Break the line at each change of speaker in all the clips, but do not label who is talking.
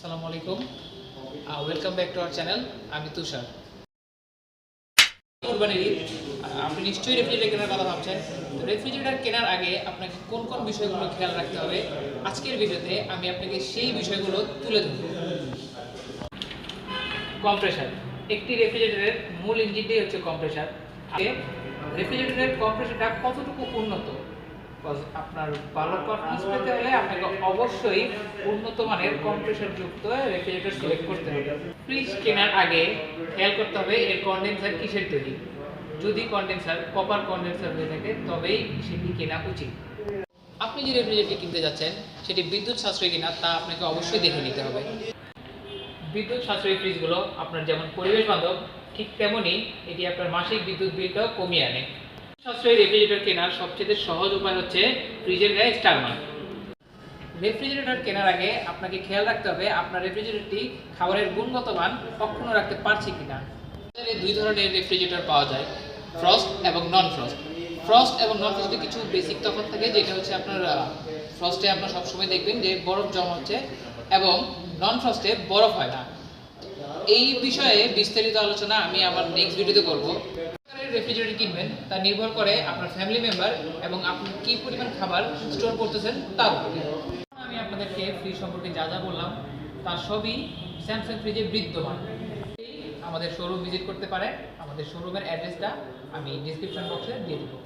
আসসালামু আলাইকুম, welcome back to our channel. আমি তুষার। কুরবানির ঈদ, আপনি নিশ্চয়ই রেফ্রিজারেটর কেনার কথা ভাবছেন। তো রেফ্রিজারেটর কেনার আগে আপনাকে কোন কোন বিষয়গুলো খেয়াল রাখতে হবে, আজকের ভিডিওতে আমি আপনাকে সেই বিষয়গুলো তুলে ধরব। কম্প্রেসার, একটি রেফ্রিজারেটরের মূল ইঞ্জিনটাই হচ্ছে কম্প্রেসার। রেফ্রিজারেটরের কম্প্রেসারটা কতটুকু উন্নত, আপনার ভালো পারফরমেন্স পেতে হলে আপনাকে অবশ্যই উন্নত মানের কম্প্রেসর যুক্ত রেফ্রিজারেটর সিলেক্ট করতে হবে। ফ্রিজ কেনার আগে খেয়াল করতে হবে এর কনডেন্সার কিসের তৈরি। যদি কনডেন্সার কপার কনডেন্সার হয়ে থাকে তবেই সেটি কেনা উচিত। আপনি যে রেফ্রিজারেটরটি কিনতে যাচ্ছেন সেটি বিদ্যুৎ সাশ্রয়ী কিনা তা আপনাকে অবশ্যই দেখে নিতে হবে। বিদ্যুৎ সাশ্রয়ী ফ্রিজগুলো আপনার যেমন পরিবেশ বান্ধব, ঠিক তেমনই এটি আপনার মাসিক বিদ্যুৎ বিলটাও কমিয়ে আনে। সাশ্রয়ী রেফ্রিজারেটর কেনার সবচেয়ে সহজ উপায় হচ্ছে ফ্রিজের গায়ে স্টার মার্ক। রেফ্রিজারেটর কেনার আগে আপনাকে খেয়াল রাখতে হবে আপনার রেফ্রিজারেটরটি খাবারের গুণগত মান অক্ষুণ্ণ রাখতে পারছে কিনা। দুই ধরনের রেফ্রিজারেটর পাওয়া যায়, ফ্রস্ট এবং নন ফ্রস্ট। ফ্রস্ট এবং নন ফ্রস্টে কিছু বেসিক তফাৎ থাকে, যেটা হচ্ছে আপনার ফ্রস্টে আপনার সবসময় দেখবেন যে বরফ জমা হচ্ছে এবং নন ফ্রস্টে বরফ হয় না। এই বিষয়ে বিস্তারিত আলোচনা আমি আমার নেক্সট ভিডিওতে করব। রেফ্রিজারেটর কিনবেন তা নির্ভর করে আপনার ফ্যামিলি মেম্বার এবং আপনি কি পরিমাণ খাবার স্টোর করতেছেন তার উপরে। আমি আপনাদেরকে ফ্রিজ সম্পর্কে যা যা বললাম তার সবই স্যামসাং ফ্রিজে বিদ্যমান। আমাদের শোরুম ভিজিট করতে পারেন। আমাদের শোরুমের অ্যাড্রেসটা আমি ডিসক্রিপশন বক্সে দিয়ে দেবো।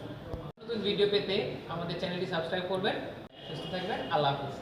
নতুন ভিডিও পেতে আমাদের চ্যানেলটি সাবস্ক্রাইব করবেন। সুস্থ থাকবেন। আল্লাহ হাফিজ।